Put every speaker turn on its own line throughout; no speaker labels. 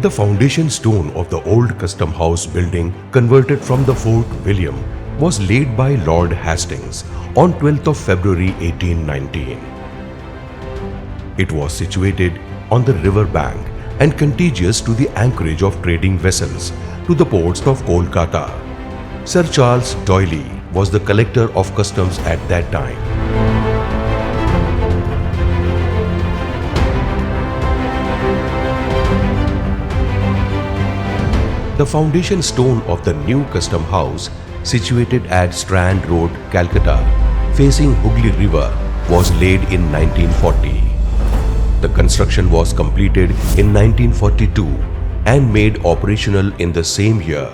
The foundation stone of the old custom house building, converted from the Fort William, was laid by Lord Hastings on 12th of February 1819. It was situated on the river bank and contiguous to the anchorage of trading vessels to the ports of Kolkata. Sir Charles D'Oyly was the collector of customs at that time. The foundation stone of the new custom house, situated at Strand Road, Calcutta, facing Hooghly River, was laid in 1940. The construction was completed in 1942 and made operational in the same year.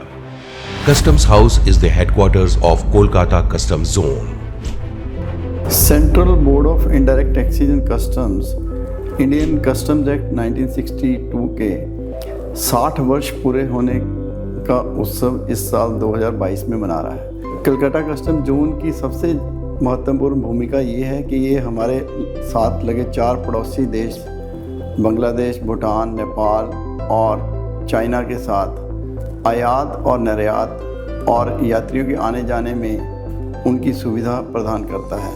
Customs House is the headquarters of Kolkata Customs Zone.
Central Board of Indirect Taxes and Customs, Indian customs act 1962 के 60 वर्ष पूरे होने का उत्सव इस साल 2022 में मना रहा है। कलकत्ता कस्टम जोन की सबसे महत्वपूर्ण भूमिका ये है कि ये हमारे साथ लगे 4 पड़ोसी देश बांग्लादेश, भूटान, नेपाल और चाइना के साथ आयात और निर्यात और यात्रियों के आने जाने में उनकी सुविधा प्रदान करता है।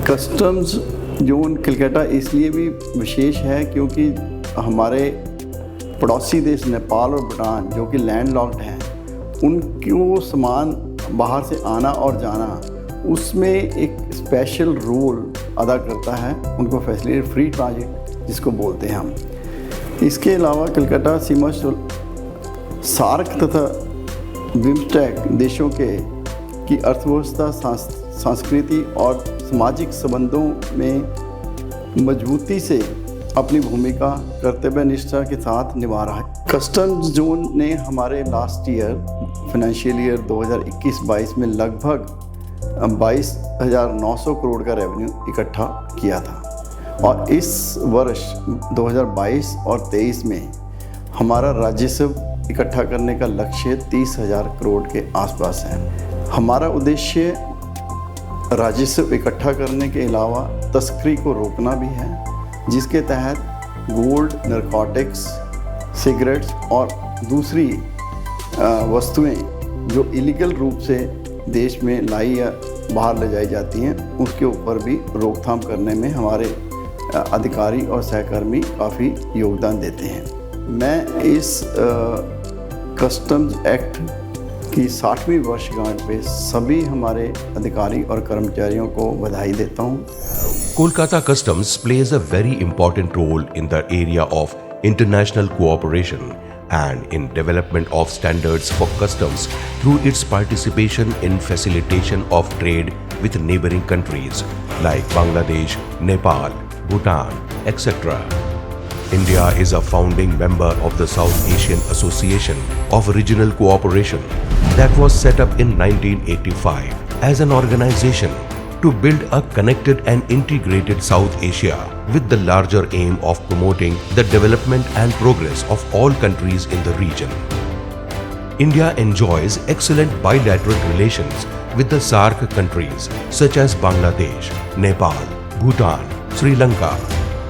कस्टम्स जोन कलकत्ता इसलिए भी विशेष है क्योंकि हमारे पड़ोसी देश नेपाल और भूटान जो कि लैंडलॉक्ड हैं, उनको सामान बाहर से आना और जाना उसमें एक स्पेशल रोल अदा करता है। उनको फैसिलिटी फ्री ट्रांजिट जिसको बोलते हैं हम। इसके अलावा कलकत्ता सीमा सार्क तथा बिम्स्टेक देशों की अर्थव्यवस्था, संस्कृति और सामाजिक संबंधों में मजबूती से अपनी भूमिका कर्तव्य निष्ठा के साथ निभा रहा है। कस्टम्स जोन ने हमारे लास्ट ईयर फाइनेंशियल ईयर 2021-22 में लगभग 22,900 करोड़ का रेवेन्यू इकट्ठा किया था और इस वर्ष 2022 और 23 में हमारा राजस्व इकट्ठा करने का लक्ष्य 30,000 करोड़ के आसपास है। हमारा उद्देश्य राजस्व इकट्ठा करने के अलावा तस्करी को रोकना भी है, जिसके तहत गोल्ड, नारकोटिक्स, सिगरेट्स और दूसरी वस्तुएं जो इलीगल रूप से देश में लाई या बाहर ले जाई जाती हैं, उसके ऊपर भी रोकथाम करने में हमारे अधिकारी और सहकर्मी काफ़ी योगदान देते हैं। मैं इस कस्टम्स एक्ट की 60वीं वर्षगांठ पे सभी हमारे अधिकारी और कर्मचारियों को बधाई देता हूँ।
Kolkata Customs plays a very important role in the area of international cooperation and in development of standards for customs through its participation in facilitation of trade with neighboring countries like Bangladesh, Nepal, Bhutan, etc. India is a founding member of the South Asian Association of Regional Cooperation that was set up in 1985 as an organization to build a connected and integrated South Asia with the larger aim of promoting the development and progress of all countries in the region. India enjoys excellent bilateral relations with the SAARC countries such as Bangladesh, Nepal, Bhutan, Sri Lanka.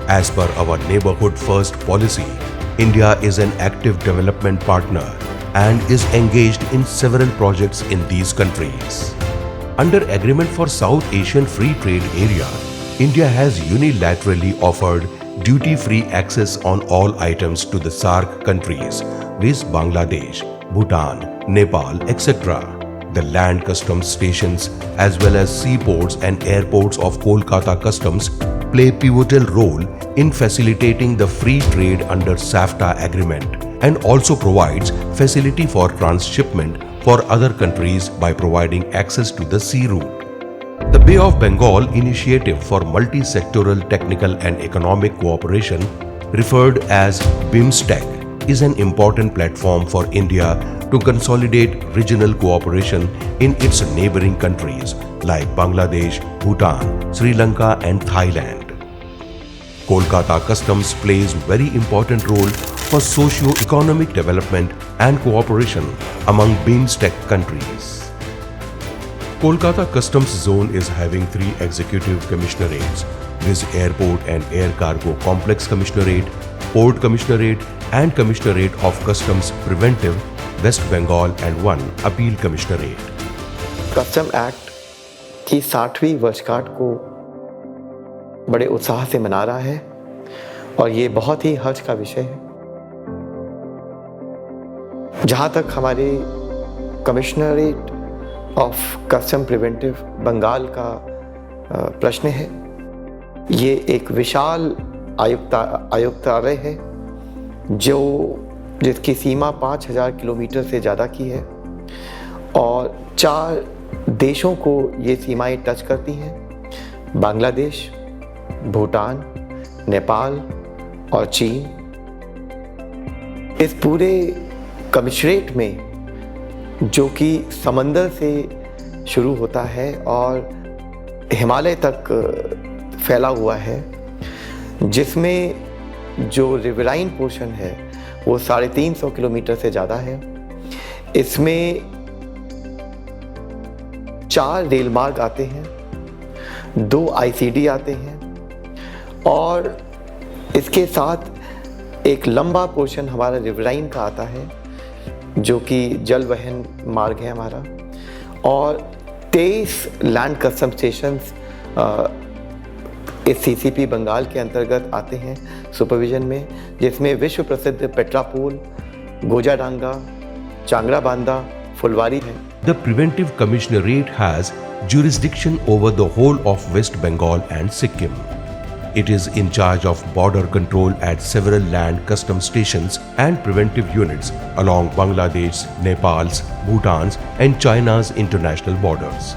As per our Neighborhood First policy, India is an active development partner and is engaged in several projects in these countries. Under Agreement for South Asian Free Trade Area, India has unilaterally offered duty-free access on all items to the SAARC countries, viz. Bangladesh, Bhutan, Nepal, etc. The land customs stations as well as seaports and airports of Kolkata Customs play pivotal role in facilitating the free trade under SAFTA agreement and also provides facility for transshipment for other countries by providing access to the sea route. The Bay of Bengal Initiative for Multi-Sectoral Technical and Economic Cooperation, referred as BIMSTEC, is an important platform for India to consolidate regional cooperation in its neighboring countries like Bangladesh, Bhutan, Sri Lanka and Thailand. Kolkata Customs plays very important role for socio-economic development and cooperation among BIMSTEC countries. Kolkata Customs Zone is having 3 executive commissionerates, viz. Airport and Air Cargo Complex Commissionerate, Port Commissionerate and Commissionerate of Customs Preventive, West Bengal, and 1 Appeal Commissionerate.
Custom act की 60वीं वर्षगांठ को बड़े उत्साह से मना रहा है और ये बहुत ही हर्ष का विषय है। जहाँ तक हमारे commissionerate of custom preventive Bengal का प्रश्न है, ये एक विशाल आयुक्तालय है जिसकी सीमा 5000 किलोमीटर से ज़्यादा की है और 4 देशों को ये सीमाएं टच करती हैं: बांग्लादेश, भूटान, नेपाल और चीन। इस पूरे कमिश्नरेट में, जो कि समंदर से शुरू होता है और हिमालय तक फैला हुआ है, जिसमें जो रिवराइन पोर्शन है वो 350 किलोमीटर से ज़्यादा है। इसमें 4 रेल मार्ग आते हैं, 2 ICD आते हैं और इसके साथ एक लंबा पोर्शन हमारा रिवराइन का आता है, जो कि जल वहन मार्ग है हमारा, और 23 लैंड कस्टम स्टेशंस इस CCP बंगाल के अंतर्गत आते हैं सुपरविजन में, जिसमें विश्व प्रसिद्ध पेट्रापोल, गोजाडांगा, चांगराबांधा, फुलवारी है।
The Preventive Commissionerate has jurisdiction over the whole of West Bengal and Sikkim. It is in charge of border control at several land custom stations and preventive units along Bangladesh, Nepal's, Bhutan's and China's international borders.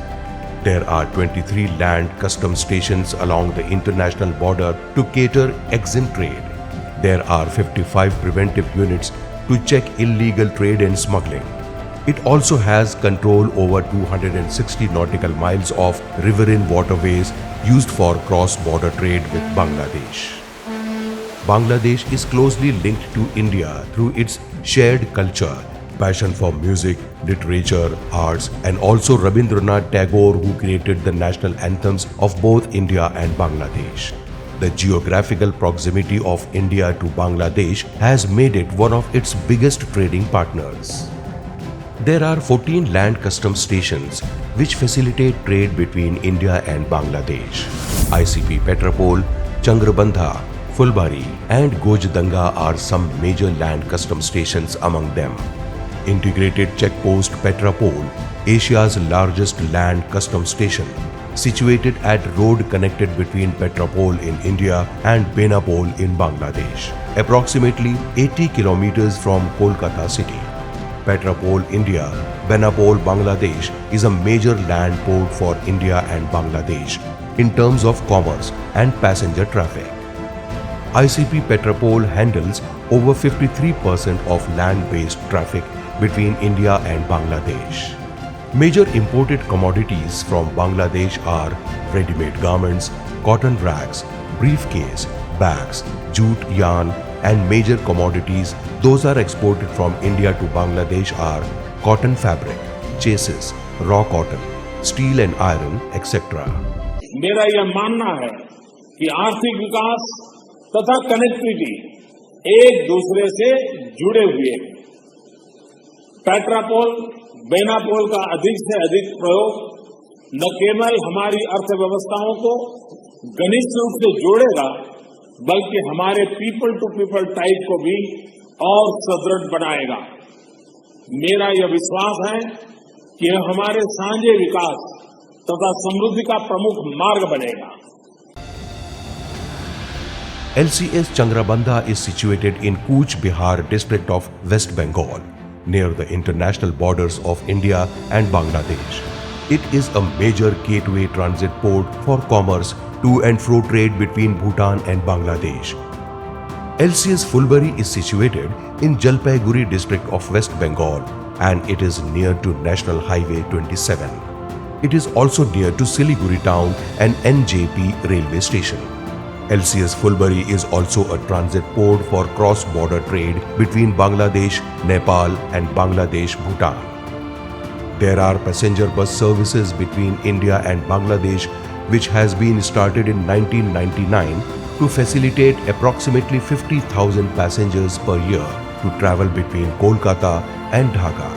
There are 23 land custom stations along the international border to cater exim trade. There are 55 preventive units to check illegal trade and smuggling. It also has control over 260 nautical miles of riverine waterways used for cross-border trade with Bangladesh. Bangladesh is closely linked to India through its shared culture, passion for music, literature, arts, and also Rabindranath Tagore, who created the national anthems of both India and Bangladesh. The geographical proximity of India to Bangladesh has made it one of its biggest trading partners. There are 14 land customs stations which facilitate trade between India and Bangladesh. ICP Petrapol, Changrabandha, Fulbari and Gojdanga are some major land customs stations among them. Integrated Checkpost Petrapol, Asia's largest land customs station, situated at road connected between Petrapol in India and Benapol in Bangladesh, approximately 80 kilometers from Kolkata city. Petrapol, India, Benapol, Bangladesh is a major land port for India and Bangladesh in terms of commerce and passenger traffic. ICP Petrapol handles over 53% of land-based traffic between India and Bangladesh. Major imported commodities from Bangladesh are ready-made garments, cotton rags, briefcase, bags, jute yarn, and major commodities those are exported from India to Bangladesh are cotton fabric, chases, raw cotton, steel and iron, etc.
मेरा यह मानना है कि आर्थिक विकास तथा connectivity एक दूसरे से जुड़े हुए हैं। पेट्रापोल, बेनापोल का अधिक से अधिक प्रयोग न केवल हमारी अर्थव्यवस्थाओं को घनिष्ठ रूप से जोड़ेगा, बल्कि हमारे पीपल टू पीपल टाइप को भी और सुदृढ़ बनाएगा। मेरा यह विश्वास है कि यह हमारे साझे विकास तथा समृद्धि का प्रमुख मार्ग बनेगा।
LCS Changrabandha is situated in Cooch Behar district of West Bengal, near the international borders of India and Bangladesh. It is a major gateway transit port for commerce to and fro trade between Bhutan and Bangladesh. LCS Fulbari is situated in Jalpaiguri district of West Bengal and it is near to National Highway 27. It is also near to Siliguri town and NJP railway station. LCS Fulbari is also a transit port for cross-border trade between Bangladesh, Nepal and Bangladesh-Bhutan. There are passenger bus services between India and Bangladesh which has been started in 1999 to facilitate approximately 50,000 passengers per year to travel between Kolkata and Dhaka.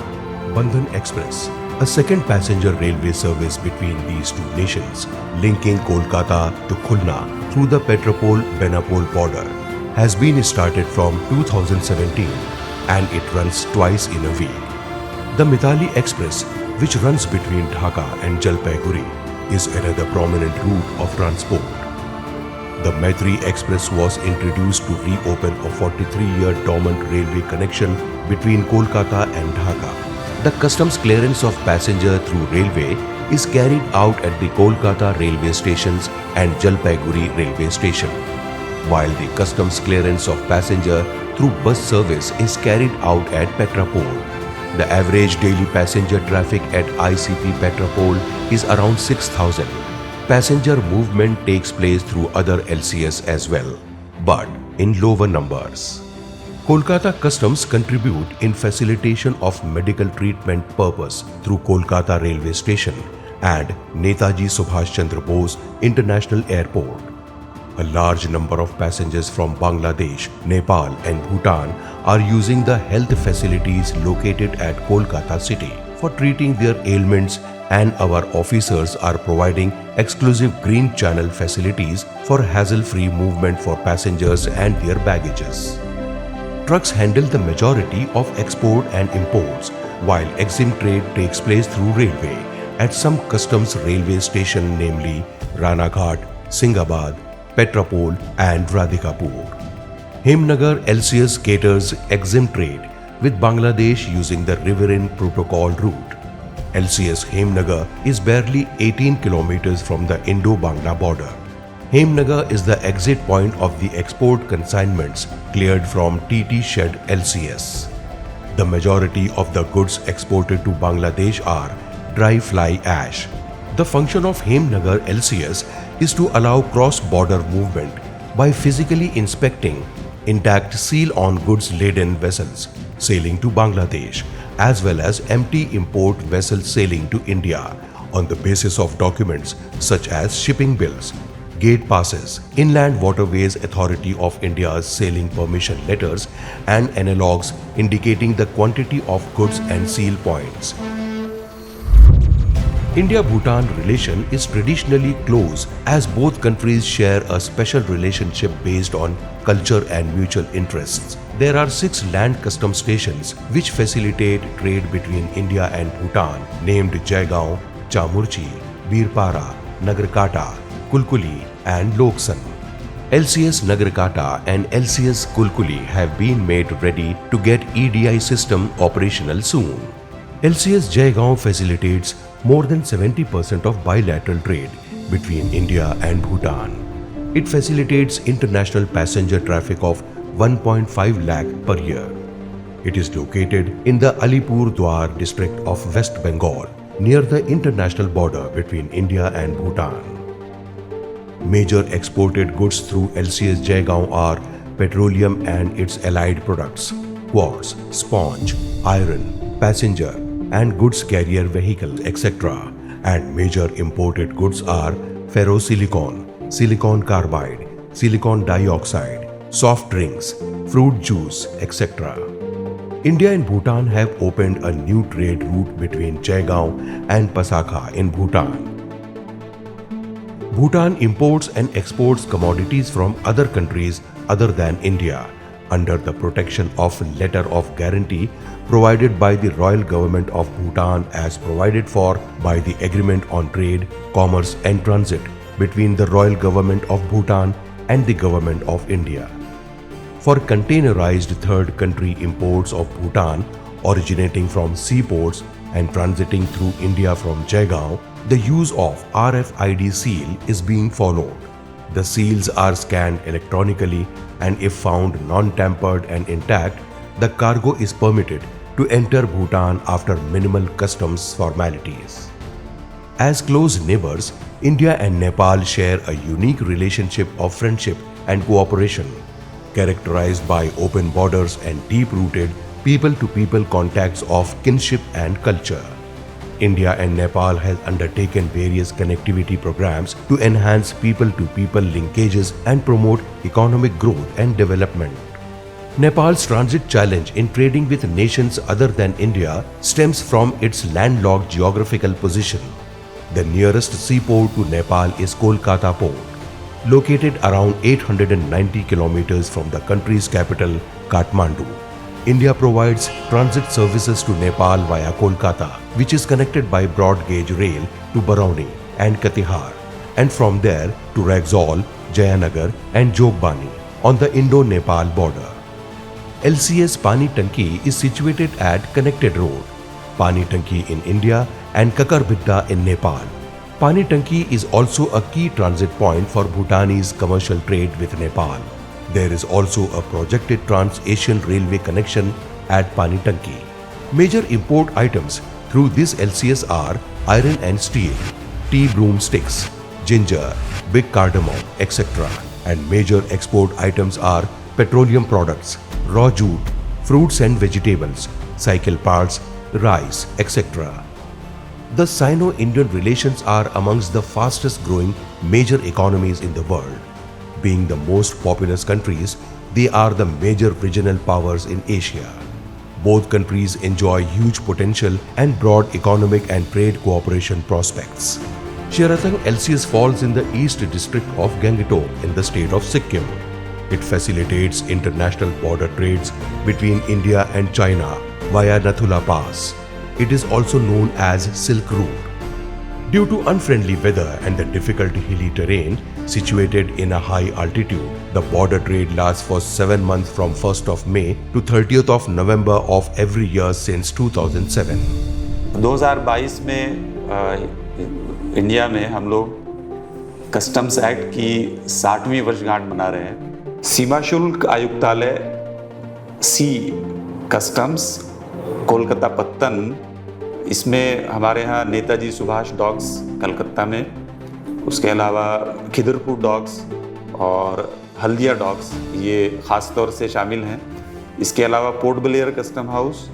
Bandhan Express, a second passenger railway service between these two nations, linking Kolkata to Khulna through the Petropol-Benapol border, has been started from 2017 and it runs twice in a week. The Mithali Express, which runs between Dhaka and Jalpaiguri, is another prominent route of transport. The Maitri Express was introduced to reopen a 43-year dormant railway connection between Kolkata and Dhaka. The customs clearance of passenger through railway is carried out at the Kolkata railway stations and Jalpaiguri railway station, while the customs clearance of passenger through bus service is carried out at Petropol. The average daily passenger traffic at ICP Petropol is around 6,000. Passenger movement takes place through other LCS as well, but in lower numbers. Kolkata Customs contribute in facilitation of medical treatment purpose through Kolkata railway station and Netaji Subhash Chandra Bose International Airport. A large number of passengers from Bangladesh, Nepal and Bhutan are using the health facilities located at Kolkata city for treating their ailments, and our officers are providing exclusive green channel facilities for hassle-free movement for passengers and their baggages. Trucks handle the majority of export and imports, while EXIM trade takes place through railway at some customs railway station, namely Ranaghat, Singhabad, Petropol and Radhikapur. Himnagar LCS caters EXIM trade with Bangladesh using the riverine protocol route. LCS Himnagar is barely 18 kilometers from the Indo-Bangla border. Himnagar is the exit point of the export consignments cleared from TT Shed LCS. The majority of the goods exported to Bangladesh are dry fly ash. The function of Himnagar LCS is to allow cross-border movement by physically inspecting intact seal-on goods-laden vessels sailing to Bangladesh, as well as empty import vessels sailing to India on the basis of documents such as shipping bills, gate passes, Inland Waterways Authority of India's sailing permission letters, and analogues indicating the quantity of goods and seal points. India-Bhutan relation is traditionally close as both countries share a special relationship based on culture and mutual interests. There are 6 land customs stations which facilitate trade between India and Bhutan, named Jaigaon, Chamurchi, Birpara, Nagarkata, Kulkuli and Loksan. LCS Nagarkata and LCS Kulkuli have been made ready to get EDI system operational soon. LCS Jaigaon facilitates more than 70% of bilateral trade between India and Bhutan. It facilitates international passenger traffic of 1.5 lakh per year. It is located in the Alipurduar district of West Bengal, near the international border between India and Bhutan. Major exported goods through LCS Jaigaon are petroleum and its allied products, quartz, sponge, iron, passenger and goods carrier vehicle, etc. And major imported goods are ferrosilicon, silicon carbide, silicon dioxide, soft drinks, fruit juice, etc. India and Bhutan have opened a new trade route between Jaigaon and Pasakha in Bhutan. Bhutan imports and exports commodities from other countries other than India under the protection of letter of guarantee provided by the Royal Government of Bhutan as provided for by the Agreement on Trade, Commerce and Transit between the Royal Government of Bhutan and the Government of India. For containerized third country imports of Bhutan originating from seaports and transiting through India from Jaigaon, the use of RFID seal is being followed. The seals are scanned electronically, and if found non-tampered and intact, the cargo is permitted to enter Bhutan after minimal customs formalities. As close neighbors, India and Nepal share a unique relationship of friendship and cooperation, characterized by open borders and deep-rooted people-to-people contacts of kinship and culture. India and Nepal has undertaken various connectivity programs to enhance people-to-people linkages and promote economic growth and development. Nepal's transit challenge in trading with nations other than India stems from its landlocked geographical position. The nearest seaport to Nepal is Kolkata Port, located around 890 kilometers from the country's capital, Kathmandu. India provides transit services to Nepal via Kolkata, which is connected by broad gauge rail to Barauni and Katihar, and from there to Raxaul, Jayanagar and Jogbani on the Indo-Nepal border. LCS Pani Tanki is situated at Connected Road, Pani Tanki in India and Kakarbidda in Nepal. Pani Tanki is also a key transit point for Bhutanese commercial trade with Nepal. There is also a projected Trans-Asian Railway connection at Pani Tanki. Major import items through this LCS are iron and steel, tea broomsticks, ginger, big cardamom, etc. And major export items are petroleum products, raw jute, fruits and vegetables, cycle parts, rice, etc. The Sino-Indian relations are amongst the fastest growing major economies in the world. Being the most populous countries, they are the major regional powers in Asia. Both countries enjoy huge potential and broad economic and trade cooperation prospects. Sheratang LCS falls in the East District of Gangtok in the state of Sikkim. It facilitates international border trades between India and China via Nathula Pass. It is also known as Silk Route. Due to unfriendly weather and the difficult hilly terrain situated in a high altitude, the border trade lasts for 7 months from 1st of May to 30th of November of every year since 2007.
2022 में India में हम लोग customs act की 60वीं वर्षगांठ मना रहे हैं। सीमा शुल्क आयुक्तालय सी कस्टम्स कोलकाता पत्तन, इसमें हमारे यहाँ नेताजी सुभाष डॉक्स कलकत्ता में, उसके अलावा खिदरपुर डॉक्स और हल्दिया डॉक्स ये ख़ास तौर से शामिल हैं। इसके अलावा पोर्ट ब्लेयर कस्टम हाउस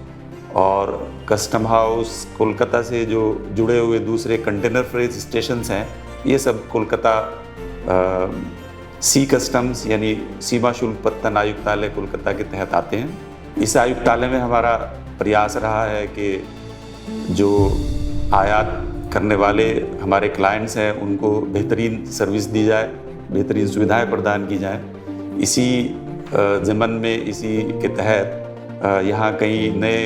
और कस्टम हाउस कोलकाता से जो जुड़े हुए दूसरे कंटेनर फ्रेट स्टेशंस हैं, ये सब कोलकाता सी कस्टम्स यानी सीमा शुल्क पत्तन आयुक्तालय कोलकाता के तहत आते हैं। इस आयुक्तालय में हमारा प्रयास रहा है कि जो आयात करने वाले हमारे क्लाइंट्स हैं उनको बेहतरीन सर्विस दी जाए, बेहतरीन सुविधाएं प्रदान की जाएं। इसी ज़मन में इसी के तहत यहाँ कई नए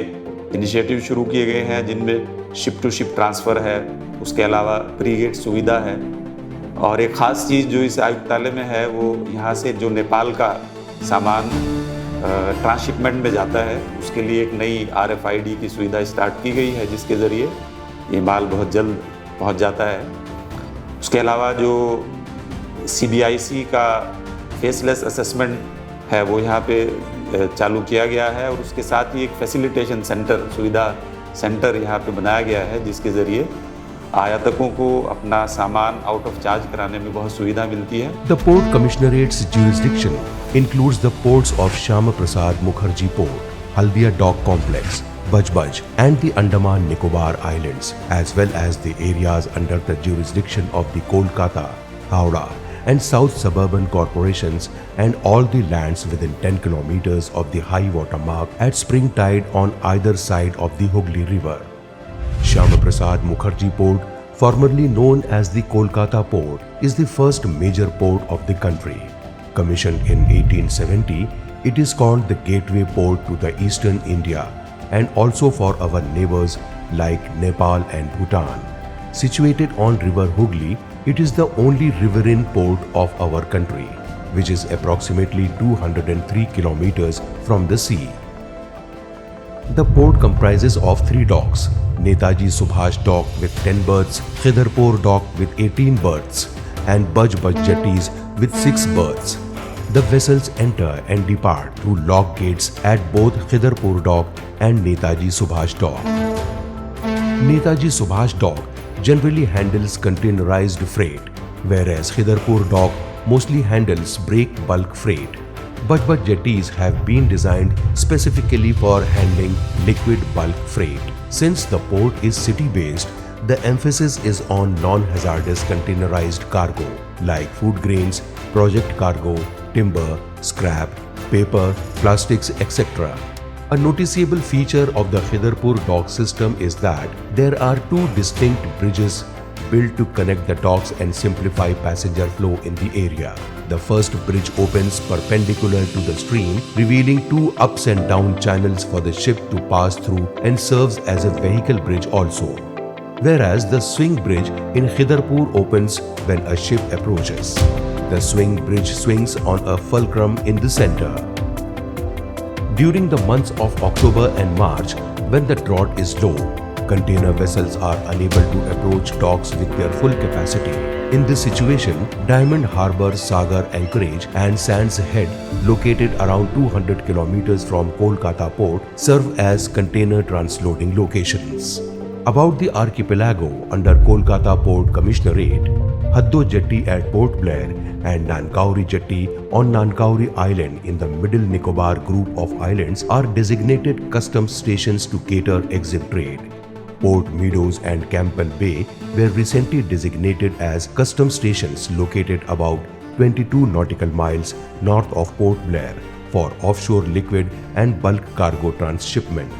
इनिशिएटिव शुरू किए गए हैं जिनमें शिप टू शिप ट्रांसफ़र है, उसके अलावा प्री गेट सुविधा है। और एक ख़ास चीज़ जो इस आयुक्तालय में है वो यहाँ से जो नेपाल का सामान ट्रांसशिपमेंट में जाता है उसके लिए एक नई RFID की सुविधा स्टार्ट की गई है, जिसके ज़रिए ये माल बहुत जल्द पहुँच जाता है। उसके अलावा जो CBIC का फेसलेस असेसमेंट है वो यहाँ पे चालू किया गया है और उसके साथ ही एक फैसिलिटेशन सेंटर, सुविधा सेंटर यहाँ पे बनाया गया है, जिसके ज़रिए आयातकों को अपना सामान आउट ऑफ चार्ज कराने में बहुत सुविधा मिलती है।
The Port Commissionerate's jurisdiction includes the ports of Shyama Prasad Mukherjee Port, Haldia Dock Complex, Baj and the Andaman Nicobar Islands, as well as the areas under the jurisdiction of the Kolkata, Howrah and South Suburban Corporations, and all the lands within 10 kilometers of the high water mark at spring tide on either side of the Hooghly River. Shyama Prasad Mukherjee Port, formerly known as the Kolkata Port, is the first major port of the country. Commissioned in 1870, it is called the gateway port to the eastern India and also for our neighbors like Nepal and Bhutan. Situated on River Hooghly, it is the only riverine port of our country, which is approximately 203 kilometers from the sea. The port comprises of 3 docks: Netaji Subhash Dock with 10 berths, Khidarpur Dock with 18 berths, and Baj jetties with 6 berths. The vessels enter and depart through lock gates at both Khidarpur Dock and Netaji Subhash Dock. Netaji Subhash Dock generally handles containerized freight, whereas Khidarpur Dock mostly handles break bulk freight. But jetties have been designed specifically for handling liquid bulk freight. Since the port is city-based, the emphasis is on non-hazardous containerized cargo like food grains, project cargo, timber, scrap, paper, plastics, etc. A noticeable feature of the Khidarpur dock system is that there are two distinct bridges built to connect the docks and simplify passenger flow in the area. The first bridge opens perpendicular to the stream, revealing two ups and down channels for the ship to pass through and serves as a vehicle bridge also. Whereas the swing bridge in Khidarpur opens when a ship approaches. The swing bridge swings on a fulcrum in the center. During the months of October and March, when the draught is low, container vessels are unable to approach docks with their full capacity. In this situation, Diamond Harbour, Sagar Anchorage and Sands Head, located around 200 kilometers from Kolkata port, serve as container transloading locations. About the archipelago under Kolkata Port Commissionerate, Haddo Jetty at Port Blair and Nankauri Jetty on Nankauri Island in the Middle Nicobar group of islands are designated customs stations to cater exim trade. Port Meadows and Campbell Bay were recently designated as customs stations located about 22 nautical miles north of Port Blair for offshore liquid and bulk cargo transshipment.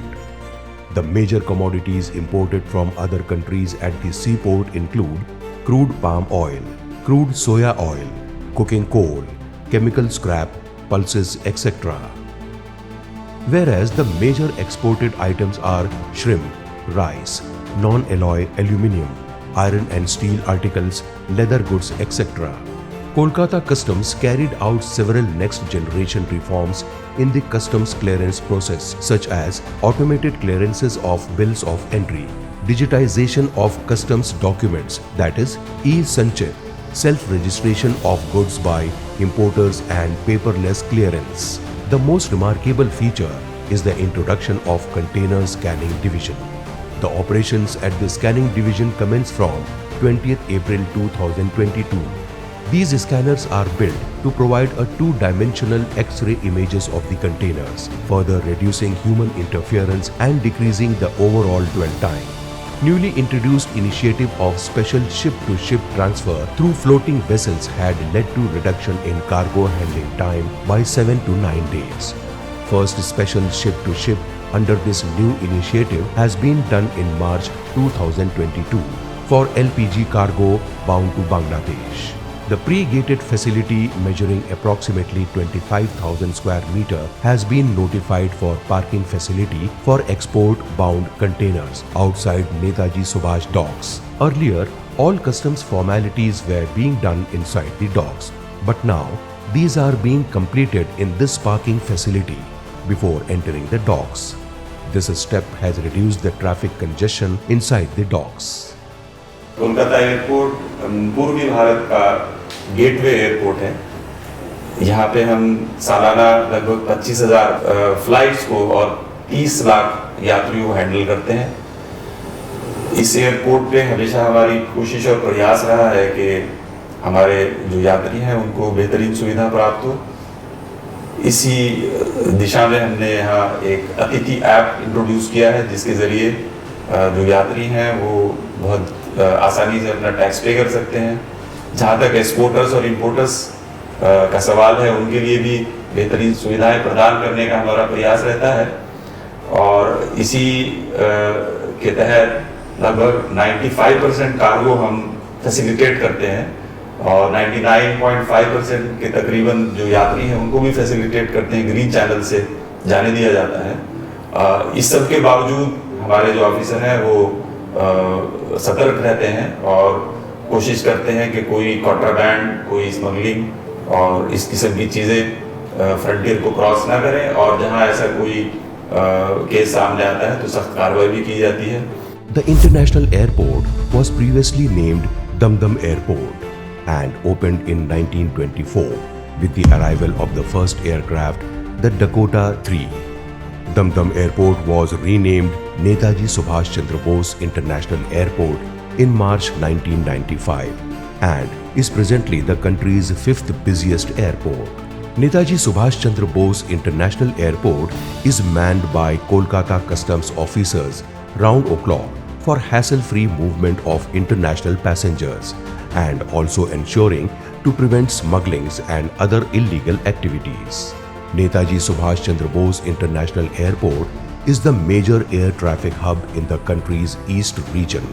The major commodities imported from other countries at the seaport include crude palm oil, crude soya oil, cooking coal, chemical scrap, pulses, etc. Whereas the major exported items are shrimp, rice, non-alloy aluminium, iron and steel articles, leather goods, etc. Kolkata Customs carried out several next-generation reforms in the customs clearance process, such as automated clearances of bills of entry, digitization of customs documents, that is, e-sanchit, self-registration of goods by importers and paperless clearance. The most remarkable feature is the introduction of Container Scanning Division. The operations at the Scanning Division commence from 20th April 2022. These scanners are built to provide a two-dimensional X-ray images of the containers, further reducing human interference and decreasing the overall dwell time. Newly introduced initiative of special ship-to-ship transfer through floating vessels had led to reduction in cargo handling time by 7 to 9 days. First special ship-to-ship under this new initiative has been done in March 2022 for LPG cargo bound to Bangladesh. The pre-gated facility measuring approximately 25,000 square meter has been notified for parking facility for export-bound containers outside Netaji Subhash docks. Earlier, all customs formalities were being done inside the docks, but now these are being completed in this parking facility before entering the docks. This step has reduced the traffic congestion inside the docks.
Kolkata airport पूर्वी भारत का gateway airport है। यहाँ पे हम सालाना लगभग 25,000 flights को और 30 लाख यात्रियों को हैंडल करते हैं। इस एयरपोर्ट पे हमेशा हमारी कोशिश और प्रयास रहा है कि हमारे जो यात्री हैं उनको बेहतरीन सुविधा प्राप्त हो। इसी दिशा में हमने यहाँ एक अतिथि ऐप इंट्रोड्यूस किया है, जिसके ज़रिए जो यात्री हैं वो बहुत आसानी से अपना टैक्स पे कर सकते हैं। जहाँ तक एक्सपोर्टर्स और इंपोर्टर्स का सवाल है, उनके लिए भी बेहतरीन सुविधाएं प्रदान करने का हमारा प्रयास रहता है और इसी के तहत लगभग 95% कार्गो हम फैसिलिटेट करते हैं और 99.5% के तकरीबन जो यात्री हैं उनको भी फैसिलिटेट करते हैं, ग्रीन चैनल से जाने दिया जाता है। इस सब के बावजूद हमारे जो ऑफिसर हैं वो सतर्क रहते हैं और कोशिश करते हैं कि कोई कॉन्ट्राबैंड, कोई स्मगलिंग और इस किस्म की चीज़ें फ्रंटियर को क्रॉस ना करें और जहां ऐसा कोई केस सामने आता है तो सख्त कार्रवाई भी की जाती है।
The international airport was previously named Dum Airport and opened in 1924 with the arrival of the first aircraft, the Dakota 3. Dum Airport was renamed Netaji Subhash Chandra Bose International Airport in March 1995 and is presently the country's 5th busiest airport. Netaji Subhash Chandra Bose International Airport is manned by Kolkata Customs officers round the clock for hassle-free movement of international passengers and also ensuring to prevent smugglings and other illegal activities. Netaji Subhash Chandra Bose International Airport is the major air traffic hub in the country's east region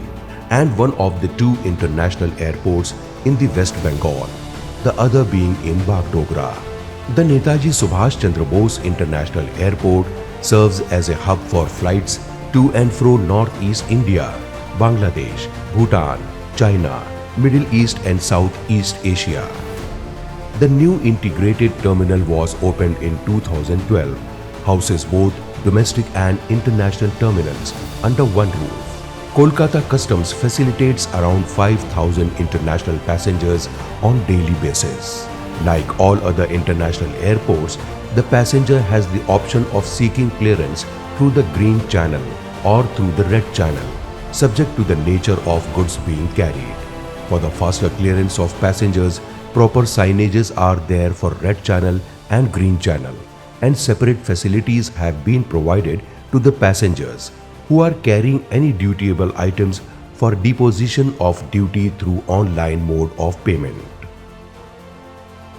and one of the two international airports in the West Bengal, the other being in Bagdogra. The Netaji Subhash Chandra Bose International Airport serves as a hub for flights to and fro Northeast India, Bangladesh, Bhutan, China, Middle East and Southeast Asia. The new integrated terminal was opened in 2012, houses both domestic and international terminals under one roof. Kolkata Customs facilitates around 5,000 international passengers on daily basis. Like all other international airports, the passenger has the option of seeking clearance through the green channel or through the red channel, subject to the nature of goods being carried. For the faster clearance of passengers, proper signages are there for red channel and green channel, and separate facilities have been provided to the passengers who are carrying any dutiable items for deposition of duty through online mode of payment.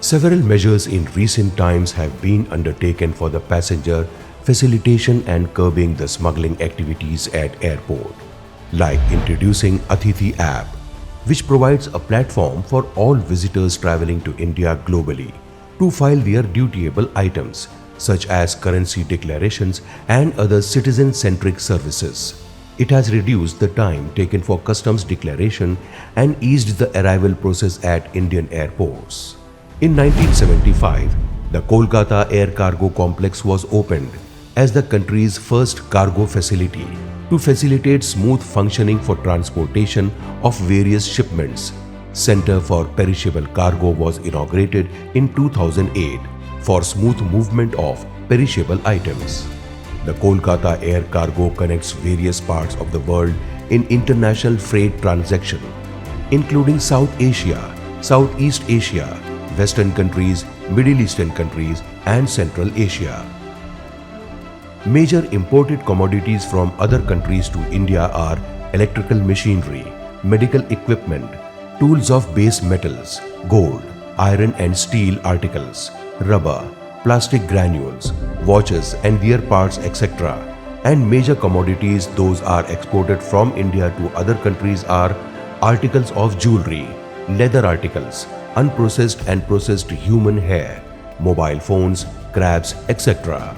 Several measures in recent times have been undertaken for the passenger facilitation and curbing the smuggling activities at airport, like introducing Atithi app, which provides a platform for all visitors traveling to India globally to file their dutiable items such as currency declarations and other citizen-centric services. It has reduced the time taken for customs declaration and eased the arrival process at Indian airports. In 1975, the Kolkata Air Cargo Complex was opened as the country's first cargo facility to facilitate smooth functioning for transportation of various shipments. Center for Perishable Cargo was inaugurated in 2008 for smooth movement of perishable items. The Kolkata Air Cargo connects various parts of the world in international freight transaction, including South Asia, Southeast Asia, Western countries, Middle Eastern countries, and Central Asia. Major imported commodities from other countries to India are electrical machinery, medical equipment, tools of base metals, gold, iron and steel articles, rubber, plastic granules, watches and their parts, etc. And major commodities those are exported from India to other countries are articles of jewelry, leather articles, unprocessed and processed human hair, mobile phones, crabs, etc.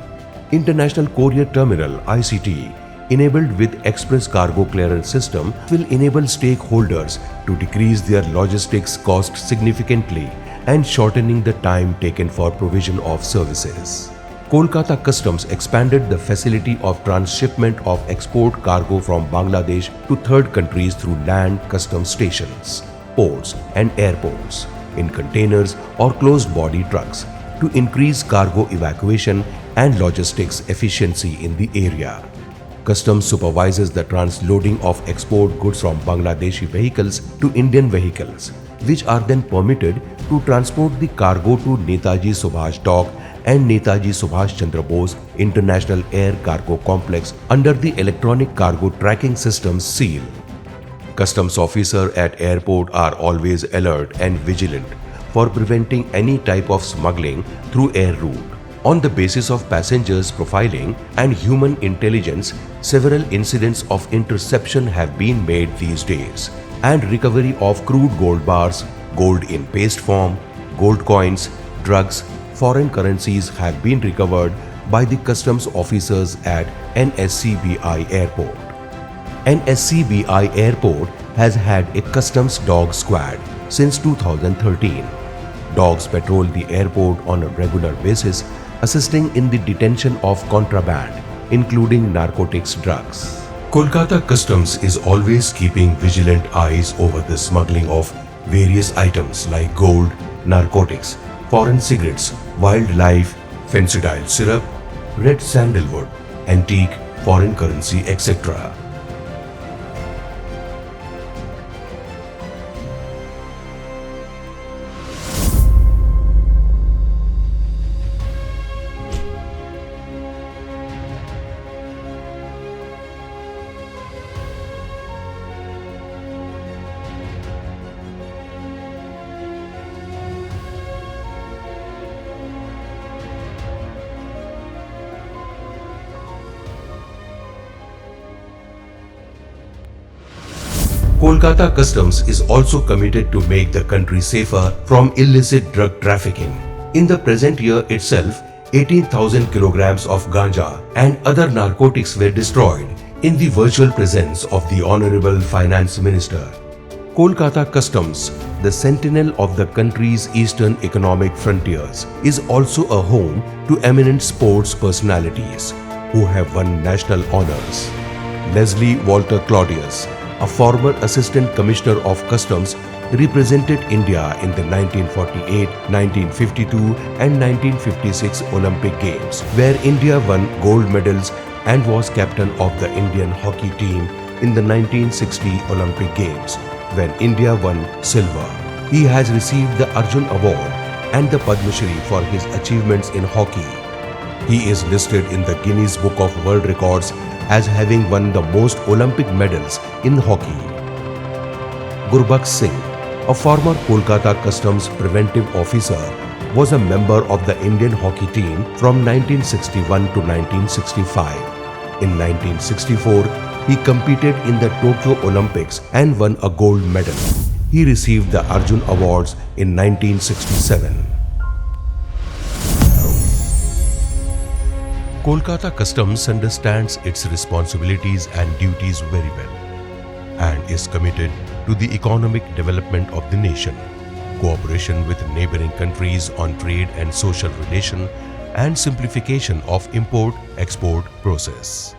International Courier Terminal (ICT), enabled with Express Cargo Clearance System, will enable stakeholders to decrease their logistics cost significantly and shortening the time taken for provision of services. Kolkata Customs expanded the facility of transshipment of export cargo from Bangladesh to third countries through land customs stations, ports and airports, in containers or closed-body trucks to increase cargo evacuation and logistics efficiency in the area. Customs supervises the transloading of export goods from Bangladeshi vehicles to Indian vehicles, which are then permitted to transport the cargo to Netaji Subhash Dock and Netaji Subhash Chandra Bose International Air Cargo Complex under the Electronic Cargo Tracking System (SEAL). Customs officers at airport are always alert and vigilant for preventing any type of smuggling through air route. On the basis of passengers profiling and human intelligence, several incidents of interception have been made these days, and recovery of crude gold bars, gold in paste form, gold coins, drugs, foreign currencies have been recovered by the customs officers at NSCBI Airport. NSCBI Airport has had a customs dog squad since 2013. Dogs patrol the airport on a regular basis, assisting in the detention of contraband, including narcotics drugs. Kolkata Customs is always keeping vigilant eyes over the smuggling of various items like gold, narcotics, foreign cigarettes, wildlife, fencidal syrup, red sandalwood, antique, foreign currency, etc. Kolkata Customs is also committed to make the country safer from illicit drug trafficking. In the present year itself, 18,000 kilograms of ganja and other narcotics were destroyed in the virtual presence of the Honorable Finance Minister. Kolkata Customs, the sentinel of the country's eastern economic frontiers, is also a home to eminent sports personalities who have won national honors. Leslie Walter Claudius, a former Assistant Commissioner of Customs, represented India in the 1948, 1952 and 1956 Olympic Games, where India won gold medals and was captain of the Indian hockey team in the 1960 Olympic Games, when India won silver. He has received the Arjun Award and the Padma Shri for his achievements in hockey. He is listed in the Guinness Book of World Records as having won the most Olympic medals in hockey. Gurbaksh Singh, a former Kolkata Customs preventive officer, was a member of the Indian hockey team from 1961 to 1965. In 1964, he competed in the Tokyo Olympics and won a gold medal. He received the Arjun Awards in 1967. Kolkata Customs understands its responsibilities and duties very well and is committed to the economic development of the nation, cooperation with neighboring countries on trade and social relation, and simplification of import-export process.